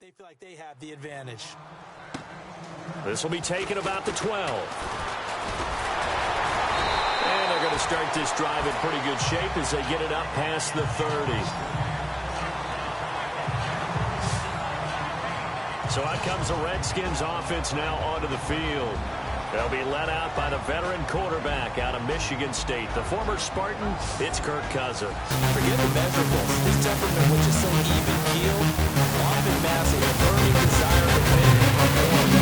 They feel like they have the advantage. This will be taken about the 12. And they're going to start this drive in pretty good shape as they get it up past the 30. So out comes the Redskins offense now onto the field. They'll be led out by the veteran quarterback out of Michigan State. The former Spartan, it's Kirk Cousins. Forget the measurables. His temperament, which is so even-keeled, often masks a burning desire to win and perform.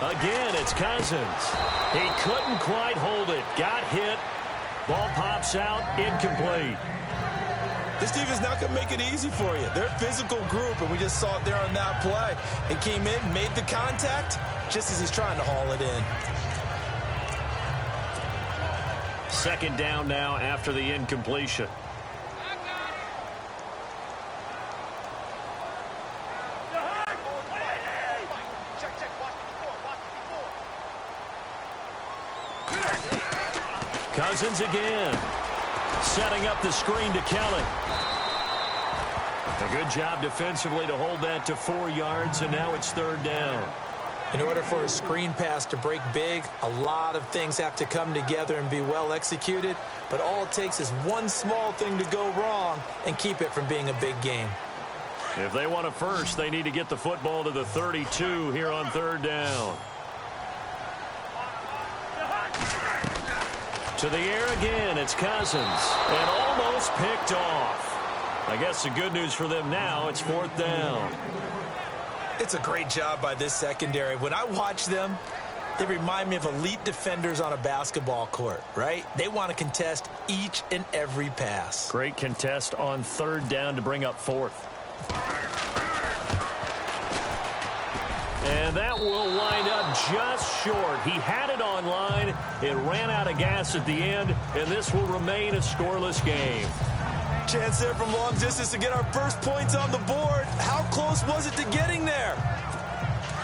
Again, it's Cousins. He couldn't quite hold it. Got hit. Ball pops out. Incomplete. This defense not going to make it easy for you. They're a physical group, and we just saw it there on that play. It came in, made the contact, just as he's trying to haul it in. Second down now after the incompletion. Cousins again. Setting up the screen to Kelly. A good job defensively to hold that to 4 yards, and now it's third down. In order for a screen pass to break big, a lot of things have to come together and be well executed, but all it takes is one small thing to go wrong and keep it from being a big game. If they want a first, they need to get the football to the 32 here on third down. To the air again, it's Cousins, and almost picked off. I guess the good news for them now, it's fourth down. It's a great job by this secondary. When I watch them, they remind me of elite defenders on a basketball court, right? They want to contest each and every pass. Great contest on third down to bring up fourth. And that will wind up just short. He had it on line. It ran out of gas at the end, and this will remain a scoreless game. Chance there from long distance to get our first points on the board. How close was it to getting there?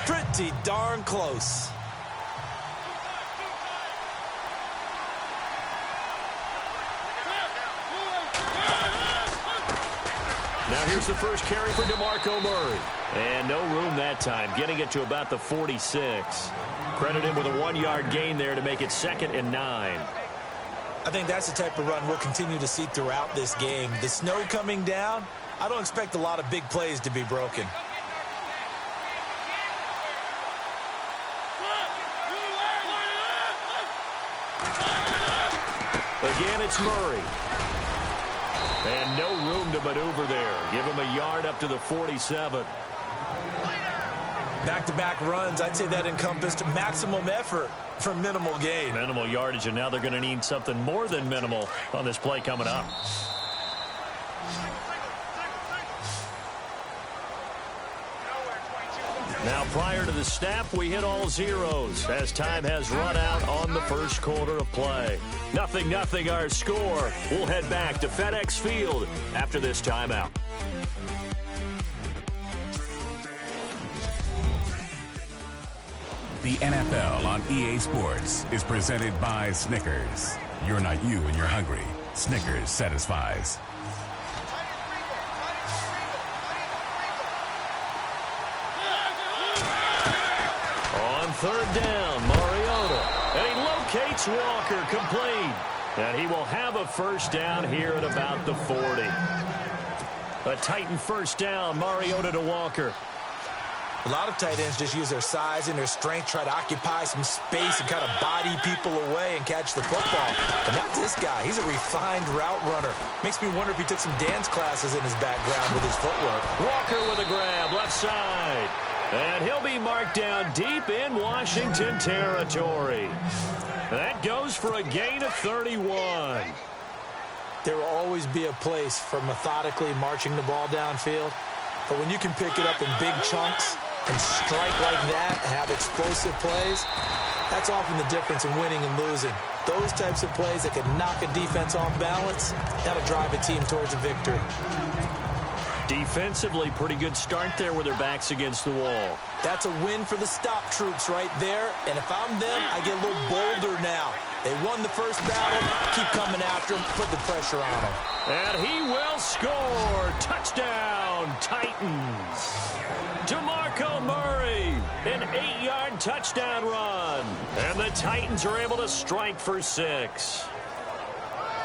Pretty darn close. Now here's the first carry for DeMarco Murray. And no room that time, getting it to about the 46. Credit him with a 1-yard gain there to make it 2nd and 9. I think that's the type of run we'll continue to see throughout this game. The snow coming down, I don't expect a lot of big plays to be broken. Again, it's Murray. And no room to maneuver there. Give him a yard up to the 47. Back-to-back runs, I'd say that encompassed maximum effort. for minimal gain. Minimal yardage, and now they're going to need something more than minimal on this play coming up. Now, prior to the snap, we hit all zeros as time has run out on the first quarter of play. 0-0 our score. We'll head back to FedEx Field after this timeout. The NFL on EA Sports is presented by Snickers. You're not you and you're hungry. Snickers satisfies. On third down, Mariota. And he locates Walker, complete. And he will have a first down here at about the 40. A Titan first down, Mariota to Walker. A lot of tight ends just use their size and their strength, try to occupy some space and kind of body people away and catch the football. But not this guy. He's a refined route runner. Makes me wonder if he took some dance classes in his background with his footwork. Walker with a grab, left side. And he'll be marked down deep in Washington territory. That goes for a gain of 31. There will always be a place for methodically marching the ball downfield. But when you can pick it up in big chunks and strike like that, have explosive plays, that's often the difference in winning and losing. Those types of plays that can knock a defense off balance, that'll drive a team towards a victory. Defensively, pretty good start there with their backs against the wall. That's a win for the stop troops right there. And if I'm them, I get a little bolder now. They won the first battle. Keep coming after them. Put the pressure on them. And he will score. Touchdown, Titans. DeMarco Murray, an 8-yard touchdown run. And the Titans are able to strike for 6.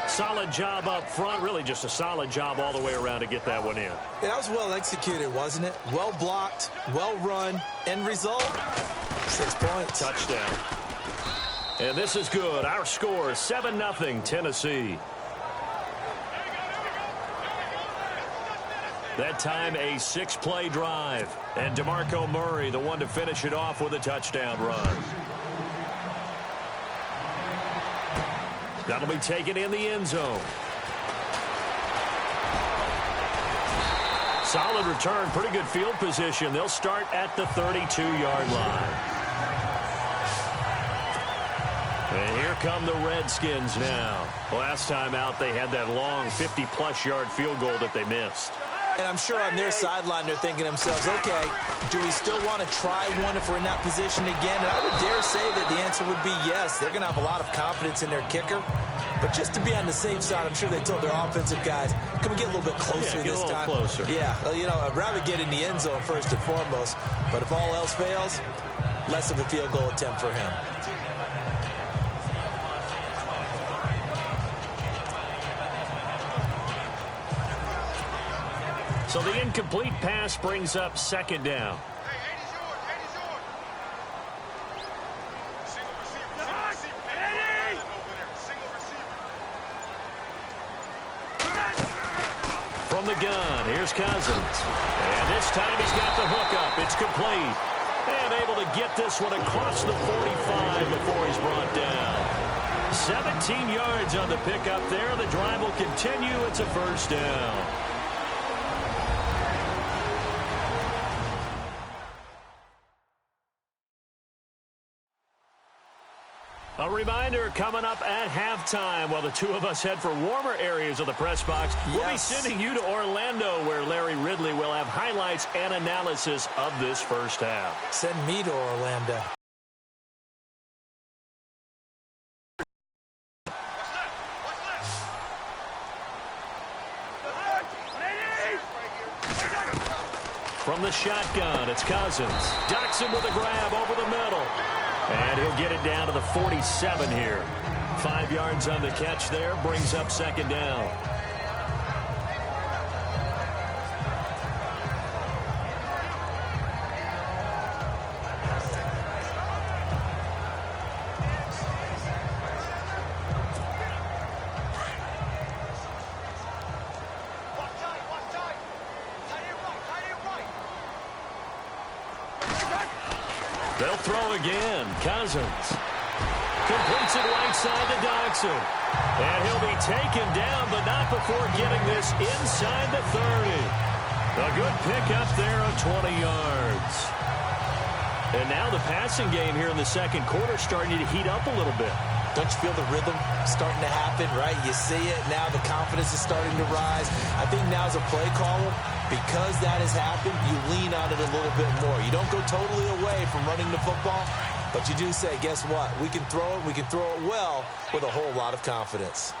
Solid job up front. Really just a solid job all the way around to get that one in. Yeah, that was well executed, wasn't it? Well blocked, well run. End result, 6 points. Touchdown. And this is good. Our score, 7-0 Tennessee. That time a 6-play drive. And DeMarco Murray, the one to finish it off with a touchdown run. That'll be taken in the end zone. Solid return, pretty good field position. They'll start at the 32-yard line. And here come the Redskins now. Last time out, they had that long 50-plus yard field goal that they missed. And I'm sure on their sideline they're thinking to themselves, okay, do we still want to try one if we're in that position again? And I would dare say that the answer would be yes. They're going to have a lot of confidence in their kicker. But just to be on the safe side, I'm sure they told their offensive guys, can we get a little bit closer this time? Closer. Yeah, you know, I'd rather get in the end zone first and foremost. But if all else fails, less of a field goal attempt for him. So the incomplete pass brings up second down. From the gun, here's Cousins. And this time he's got the hook up. It's complete. And able to get this one across the 45 before he's brought down. 17 yards on the pickup there. The drive will continue. It's a first down. A reminder coming up at halftime while the two of us head for warmer areas of the press box. Yes. We'll be sending you to Orlando where Larry Ridley will have highlights and analysis of this first half. Send me to Orlando. From the shotgun, it's Cousins. Ducks him with a grab over the middle. And he'll get it down to the 47 here. 5 yards on the catch there, brings up second down. They'll throw again. Cousins. Completes it right side to Dodson. And he'll be taken down, but not before getting this inside the 30. A good pickup there of 20 yards. And now the passing game here in the second quarter starting to heat up a little bit. Don't you feel the rhythm starting to happen, right? You see it. Now the confidence is starting to rise. I think now as a play caller, because that has happened, you lean on it a little bit more. You don't go totally away from running the football, but you do say, guess what? We can throw it. We can throw it well with a whole lot of confidence.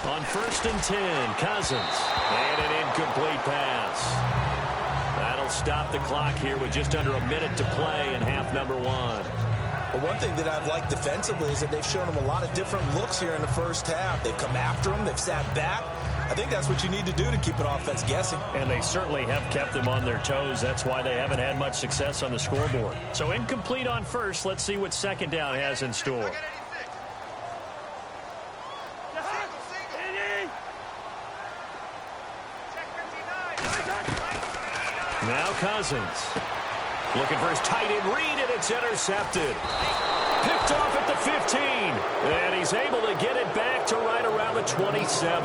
On 1st and 10, Cousins. And an incomplete pass. That'll stop the clock here with just under a minute to play in half number 1. Well, one thing that I've liked defensively is that they've shown them a lot of different looks here in the first half. They've come after them. They've sat back. I think that's what you need to do to keep an offense guessing. And they certainly have kept them on their toes. That's why they haven't had much success on the scoreboard. So incomplete on first. Let's see what second down has in store. Now Cousins. Looking for his tight end read, and it's intercepted. Picked off at the 15. And he's able to get it back to right around the 27.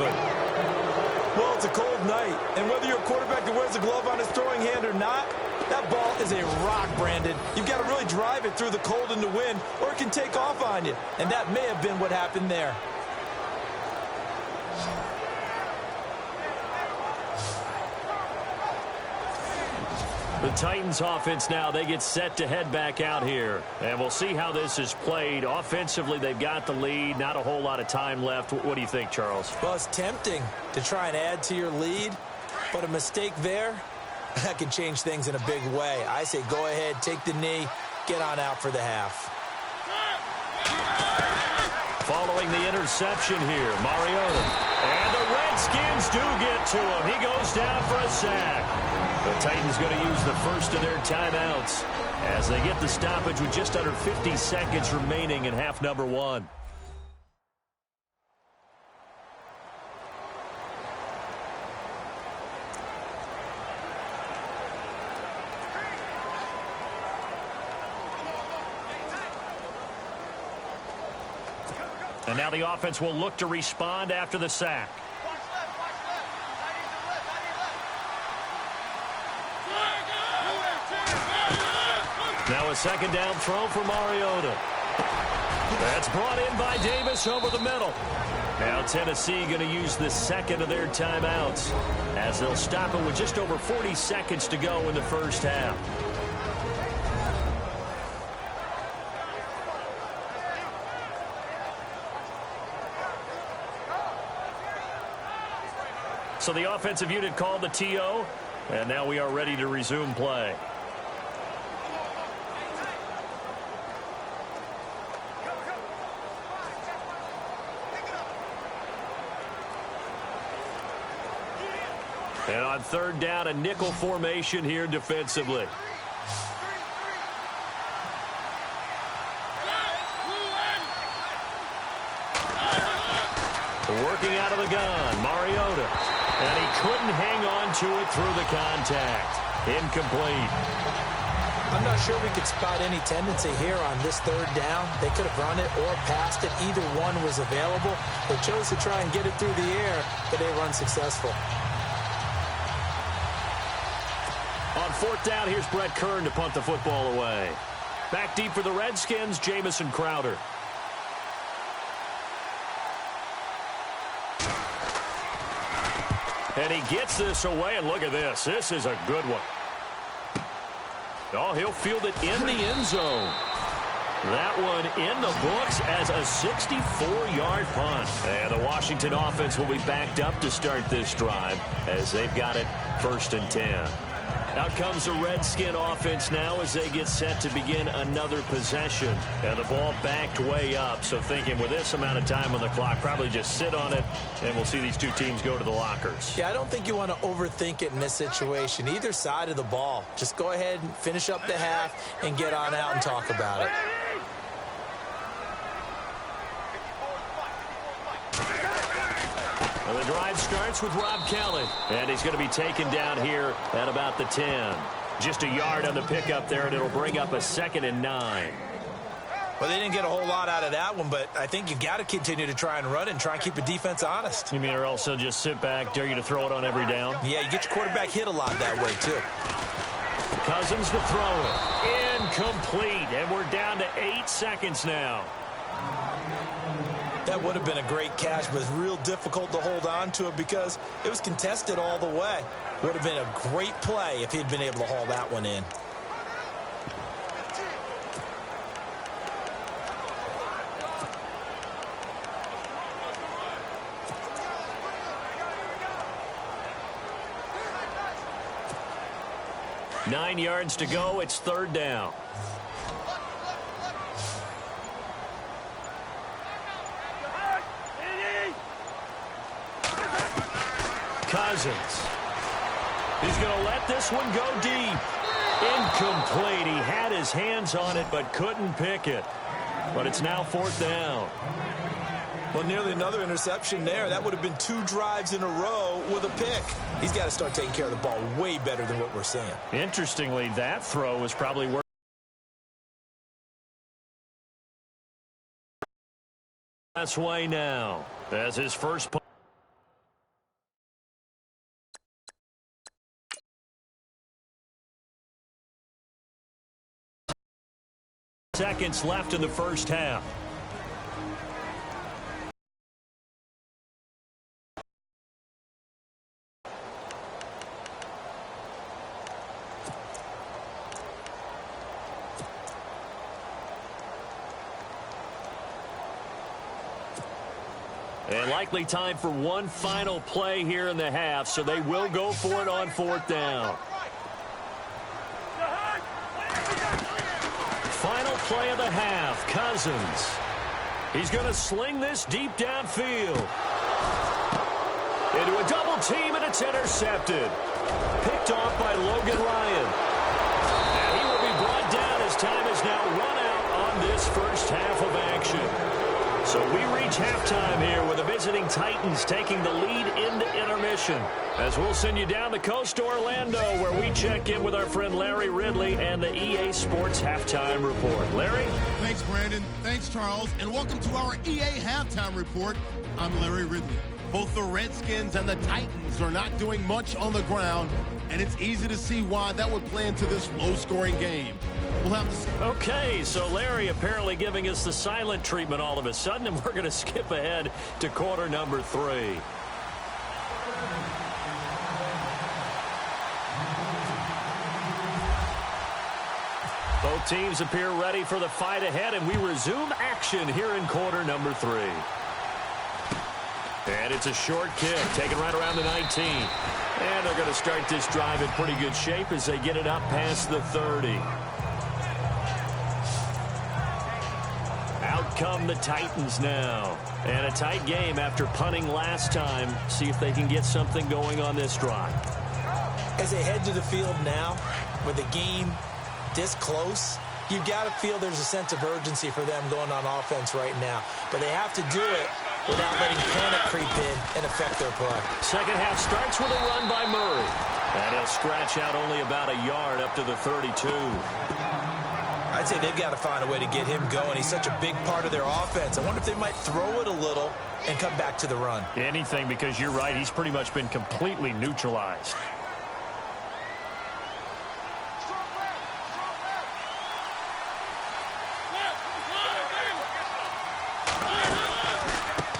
Well, it's a cold night, and whether you're a quarterback that wears a glove on his throwing hand or not, that ball is a rock, Brandon. You've got to really drive it through the cold and the wind, or it can take off on you. And that may have been what happened there. The Titans offense now, they get set to head back out here. And we'll see how this is played. Offensively, they've got the lead. Not a whole lot of time left. What do you think, Charles? Well, it's tempting to try and add to your lead, but a mistake there, that can change things in a big way. I say go ahead, take the knee, get on out for the half. Following the interception here, Mariota. And the Redskins do get to him. He goes down for a sack. The Titans going to use the first of their timeouts as they get the stoppage with just under 50 seconds remaining in half number 1. And now the offense will look to respond after the sack. Now a second down throw for Mariota. That's brought in by Davis over the middle. Now Tennessee going to use the second of their timeouts as they'll stop it with just over 40 seconds to go in the first half. So the offensive unit called the TO, and now we are ready to resume play. And on third down, a nickel formation here defensively. Working out of the gun, Mariota. And he couldn't hang on to it through the contact. Incomplete. I'm not sure we could spot any tendency here on this third down. They could have run it or passed it. Either one was available. They chose to try and get it through the air, but they were unsuccessful. On fourth down, here's Brett Kern to punt the football away. Back deep for the Redskins, Jamison Crowder. And he gets this away, and look at this. This is a good one. Oh, he'll field it in the end zone. That one in the books as a 64-yard punt. And the Washington offense will be backed up to start this drive as they've got it 1st and 10. Out comes the Redskin offense now as they get set to begin another possession. And the ball backed way up. So thinking with this amount of time on the clock, probably just sit on it, and we'll see these two teams go to the lockers. Yeah, I don't think you want to overthink it in this situation. Either side of the ball. Just go ahead and finish up the half and get on out and talk about it. And the drive starts with Rob Kelly. And he's going to be taken down here at about the 10. Just a yard on the pickup there, and it'll bring up a 2nd and 9. Well, they didn't get a whole lot out of that one, but I think you've got to continue to try and run and try and keep the defense honest. You mean or also just sit back, dare you to throw it on every down? Yeah, you get your quarterback hit a lot that way, too. Cousins to throw it. Incomplete, and we're down to 8 seconds now. That would have been a great catch, but it's real difficult to hold on to it because it was contested all the way. Would have been a great play if he'd been able to haul that one in. Nine yards to go. It's 3rd down. Cousins. He's going to let this one go deep. Incomplete. He had his hands on it but couldn't pick it. But it's now 4th down. Well, nearly another interception there. That would have been 2 drives in a row with a pick. He's got to start taking care of the ball way better than what we're seeing. Interestingly, that throw was probably worth this way now. As his first punt. Seconds left in the first half. And likely time for one final play here in the half, so they will go for it on 4th down. Final play of the half, Cousins. He's going to sling this deep downfield. Into a double team, and it's intercepted. Picked off by Logan Ryan. And he will be brought down as time is now run out on this first half of action. So we reach halftime here with the visiting Titans taking the lead into intermission. As we'll send you down the coast to Orlando, where we check in with our friend Larry Ridley and the EA Sports Halftime Report. Larry? Thanks, Brandon. Thanks, Charles. And welcome to our EA Halftime Report. I'm Larry Ridley. Both the Redskins and the Titans are not doing much on the ground, and it's easy to see why that would play into this low-scoring game. We'll have to... Okay, so Larry apparently giving us the silent treatment all of a sudden, and we're going to skip ahead to quarter number 3. Both teams appear ready for the fight ahead, and we resume action here in quarter number 3. And it's a short kick, taken right around the 19. And they're going to start this drive in pretty good shape as they get it up past the 30. Out come the Titans now. And a tight game after punting last time. See if they can get something going on this drive. As they head to the field now, with the game this close, you've got to feel there's a sense of urgency for them going on offense right now. But they have to do it without letting panic creep in and affect their play. Second half starts with a run by Murray. And he'll scratch out only about a yard up to the 32. I'd say they've got to find a way to get him going. He's such a big part of their offense. I wonder if they might throw it a little and come back to the run. Anything, because you're right. He's pretty much been completely neutralized.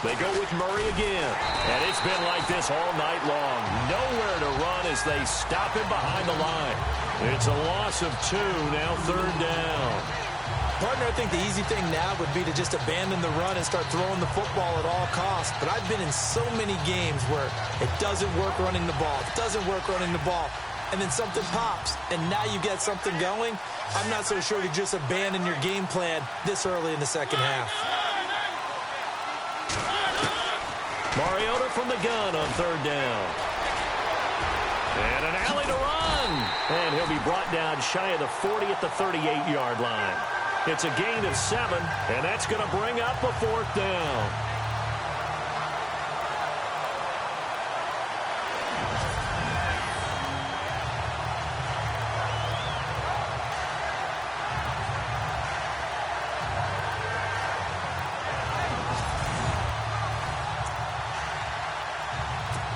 They go with Murray again. And it's been like this all night long. Nowhere to run as they stop him behind the line. It's a loss of 2, now 3rd down. Partner, I think the easy thing now would be to just abandon the run and start throwing the football at all costs. But I've been in so many games where it doesn't work running the ball. It doesn't work running the ball. And then something pops, and now you get something going. I'm not so sure to just abandon your game plan this early in the second half. Mariota from the gun on 3rd down. And an alley to run. And he'll be brought down shy of the 40 at the 38-yard line. It's a gain of 7, and that's going to bring up a 4th down.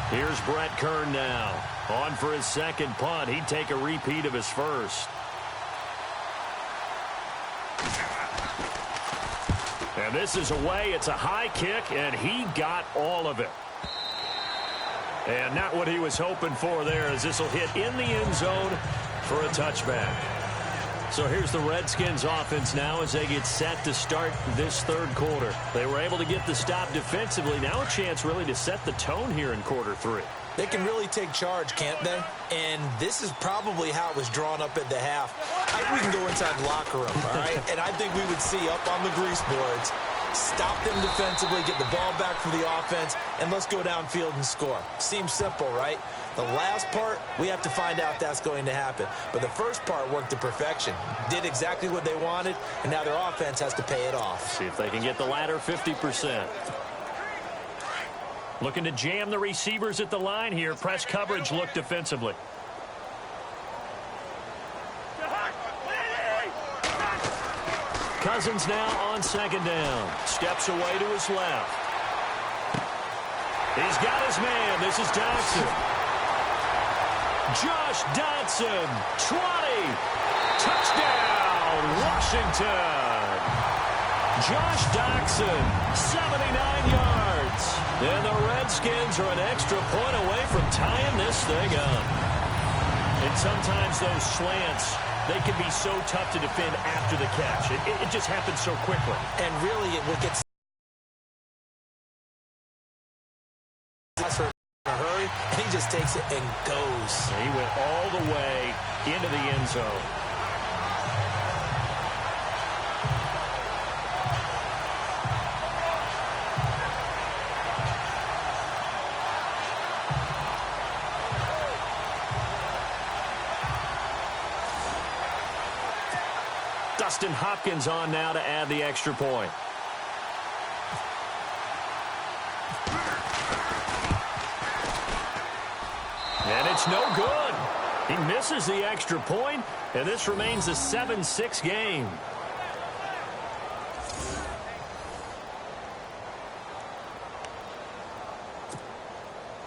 Here's Brett Kern now. On for his second punt. He'd take a repeat of his first. And this is away. It's a high kick, and he got all of it. And not what he was hoping for there, as this will hit in the end zone for a touchback. So here's the Redskins offense now as they get set to start this third quarter. They were able to get the stop defensively. Now a chance really to set the tone here in quarter three. They can really take charge, can't they? And this is probably how it was drawn up at the half. I think we can go inside the locker room, all right? And I think we would see up on the grease boards, stop them defensively, get the ball back for the offense, and let's go downfield and score. Seems simple, right? The last part, we have to find out if that's going to happen. But the first part worked to perfection. Did exactly what they wanted, and now their offense has to pay it off. See if they can get the latter 50%. Looking to jam the receivers at the line here. Press coverage look defensively. Cousins now on second down. Steps away to his left. He's got his man. This is Dodson. Josh Dodson, 20. Touchdown, Washington. Josh Dodson, 79 yards. And the Redskins are an extra point away from tying this thing up. And sometimes those slants, they can be so tough to defend after the catch. It just happens so quickly. And really, what gets in a hurry, and he just takes it and goes. He went all the way into the end zone. Dustin Hopkins on now to add the extra point. And it's no good. He misses the extra point, and this remains a 7-6 game.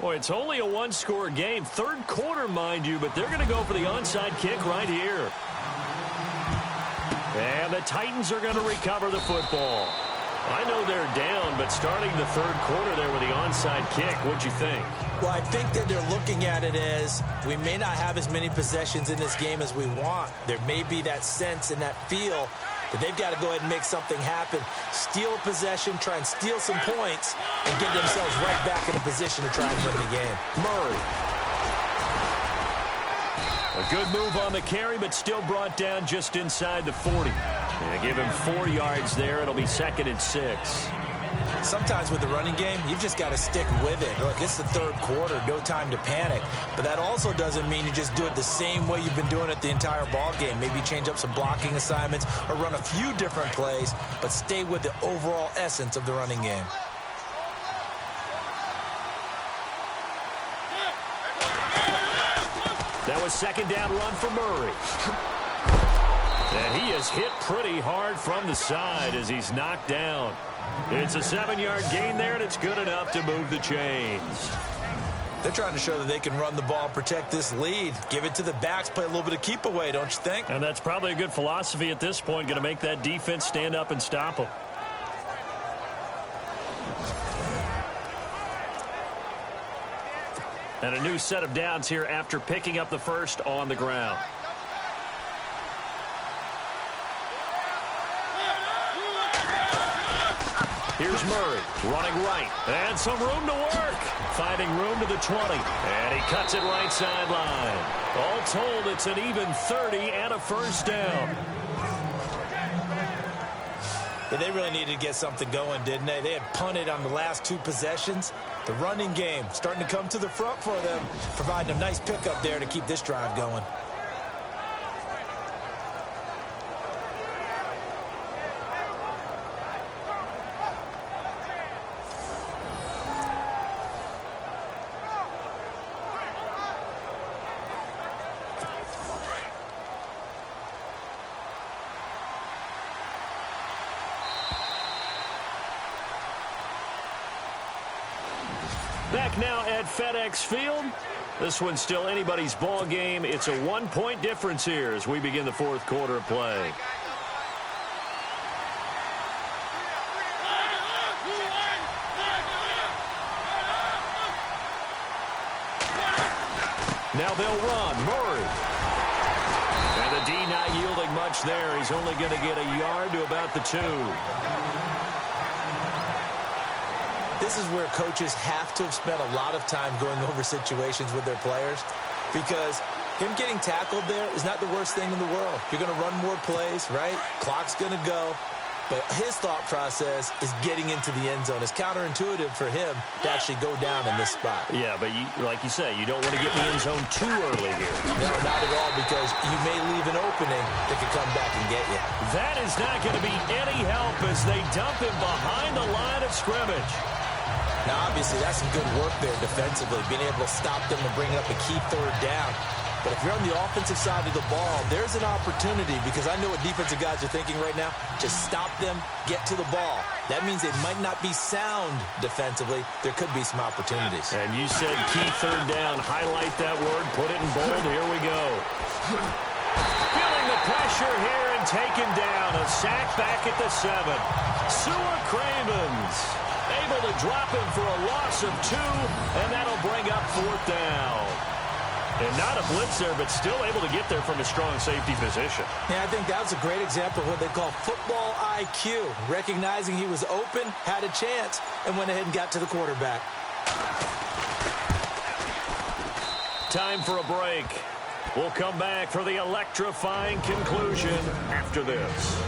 Boy, it's only a one-score game. Third quarter, mind you, but they're going to go for the onside kick right here. And the Titans are going to recover the football. I know they're down, but starting the third quarter there with the onside kick, what'd you think? Well, I think that they're looking at it as we may not have as many possessions in this game as we want. There may be that sense and that feel that they've got to go ahead and make something happen. Steal possession, try and steal some points, and get themselves right back in a position to try and win the game. Murray. A good move on the carry, but still brought down just inside the 40. They give him 4 yards there. It'll be 2nd and 6. Sometimes with the running game, you've just got to stick with it. Look, it's the third quarter, no time to panic. But that also doesn't mean you just do it the same way you've been doing it the entire ball game. Maybe change up some blocking assignments or run a few different plays, but stay with the overall essence of the running game. That was second down run for Murray. And he is hit pretty hard from the side as he's knocked down. It's a 7-yard gain there, and it's good enough to move the chains. They're trying to show that they can run the ball, protect this lead. Give it to the backs, play a little bit of keep away, don't you think? And that's probably a good philosophy at this point, going to make that defense stand up and stop them. And a new set of downs here after picking up the first on the ground. Here's Murray running right. And some room to work. Finding room to the 20. And he cuts it right sideline. All told, it's an even 30 and a first down. But they really needed to get something going, didn't they? They had punted on the last 2 possessions. The running game starting to come to the front for them, providing a nice pickup there to keep this drive going. Back now at FedEx Field. This one's still anybody's ball game. It's a 1-point difference here as we begin the fourth quarter of play. Now they'll run. Murray. And the D not yielding much there. He's only going to get a yard to about the 2. This is where coaches have to have spent a lot of time going over situations with their players, because him getting tackled there is not the worst thing in the world. You're going to run more plays, right? Clock's going to go. But his thought process is getting into the end zone. It's counterintuitive for him to actually go down in this spot. Yeah, but like you say, you don't want to get in the end zone too early here. No, not at all, because you may leave an opening that could come back and get you. That is not going to be any help as they dump him behind the line of scrimmage. Now, obviously, that's some good work there defensively, being able to stop them and bring up a key third down. But if you're on the offensive side of the ball, there's an opportunity, because I know what defensive guys are thinking right now. Just stop them, get to the ball. That means they might not be sound defensively. There could be some opportunities. And you said key third down. Highlight that word. Put it in bold. Here we go. Feeling the pressure here and taken down. A sack back at the 7. Sewer Cravens able to drop him for a loss of 2, and that'll bring up 4th down. And not a blitz there, but still able to get there from a strong safety position. Yeah, I think that was a great example of what they call football IQ. Recognizing he was open, had a chance, and went ahead and got to the quarterback. Time for a break. We'll come back for the electrifying conclusion after this.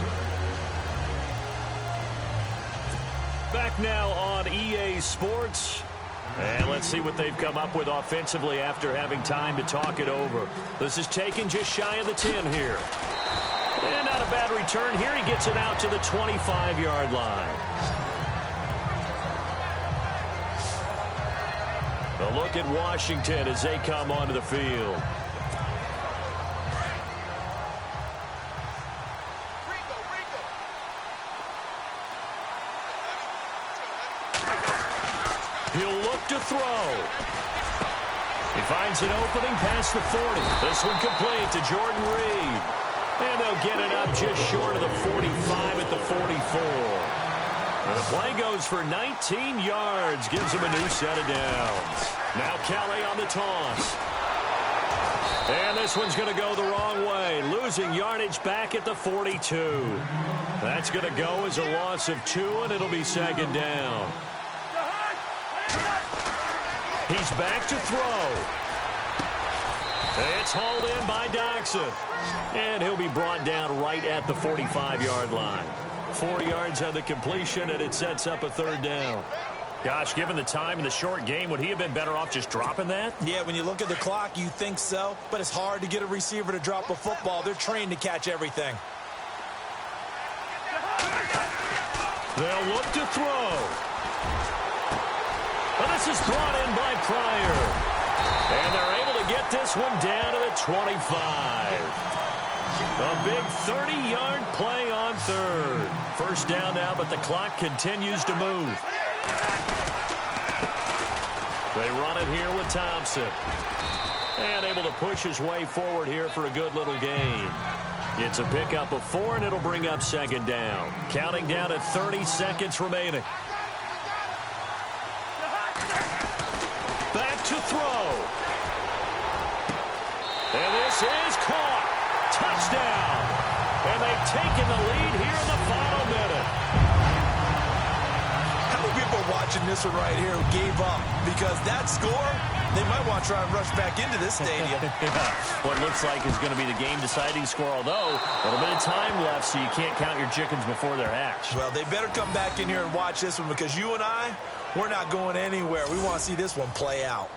Back now on EA Sports. And let's see what they've come up with offensively after having time to talk it over. This is taken just shy of the 10 here. And not a bad return here. He gets it out to the 25-yard line. A look at Washington as they come onto the field. He'll look to throw. He finds an opening past the 40. This one complete to Jordan Reed. And they'll get it up just short of the 45 at the 44. And the play goes for 19 yards. Gives him a new set of downs. Now Kelly on the toss. And this one's going to go the wrong way. Losing yardage back at the 42. That's going to go as a loss of 2, and it'll be 2nd down. He's back to throw. It's hauled in by Doxson. And he'll be brought down right at the 45-yard line. 4 yards on the completion, and it sets up a 3rd down. Gosh, given the time in the short game, would he have been better off just dropping that? Yeah, when you look at the clock, you think so. But it's hard to get a receiver to drop a football. They're trained to catch everything. They'll look to throw. And this is brought in by Pryor. And they're able to get this one down to the 25. A big 30-yard play on 3rd. 1st down now, but the clock continues to move. They run it here with Thompson. And able to push his way forward here for a good little gain. It's a pickup of 4, and it'll bring up 2nd down. Counting down at 30 seconds remaining. Back to throw. And this is caught. Touchdown. And they've taken the lead here in the final minute. How many people are watching this one right here who gave up? Because that score, they might want to try and rush back into this stadium. What looks like is going to be the game-deciding score, although a little bit of time left, so you can't count your chickens before they're hatched. Well, they better come back in here and watch this one, because you and I, we're not going anywhere. We want to see this one play out.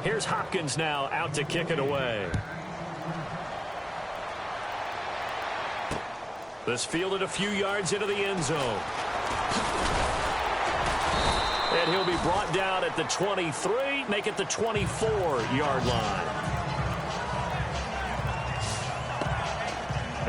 Here's Hopkins now out to kick it away. This fielded a few yards into the end zone. And he'll be brought down at the 23, make it the 24-yard line.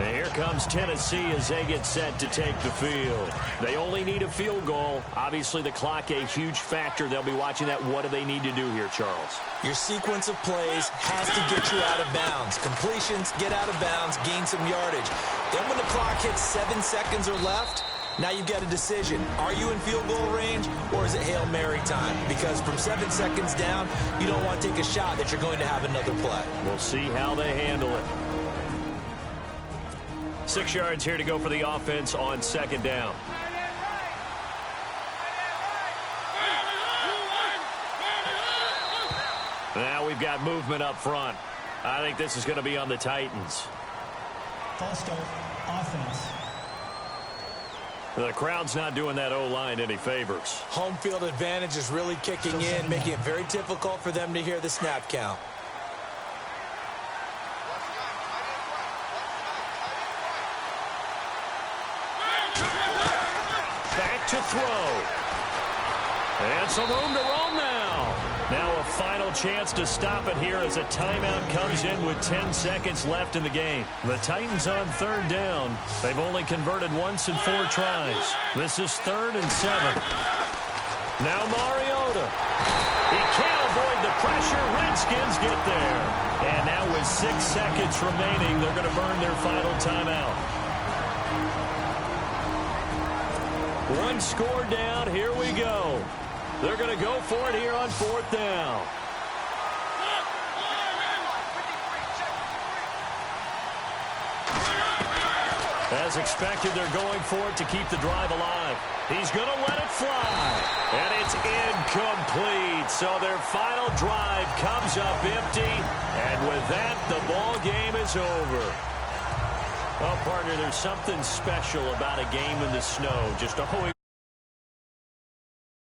And here comes Tennessee as they get set to take the field. They only need a field goal. Obviously, the clock a huge factor. They'll be watching that. What do they need to do here, Charles? Your sequence of plays has to get you out of bounds. Completions, get out of bounds, gain some yardage. Then when the clock hits 7 seconds or left, now you've got a decision. Are you in field goal range, or is it Hail Mary time? Because from 7 seconds down, you don't want to take a shot that you're going to have another play. We'll see how they handle it. 6 yards here to go for the offense on second down. Now we've got movement up front. I think this is going to be on the Titans. False start, offense. The crowd's not doing that O-line any favors. Home field advantage is really kicking in, making it very difficult for them to hear the snap count. Back to throw. And some room to roam now. Now a final chance to stop it here as a timeout comes in with 10 seconds left in the game. The Titans on third down. They've only converted once in 4 tries. This is 3rd and 7. Now Mariota. He can't avoid the pressure. Redskins get there. And now with 6 seconds remaining, they're going to burn their final timeout. One score down. Here we go. They're going to go for it here on 4th down. As expected, they're going for it to keep the drive alive. He's going to let it fly. And it's incomplete. So their final drive comes up empty. And with that, the ball game is over. Well, partner, there's something special about a game in the snow. Just always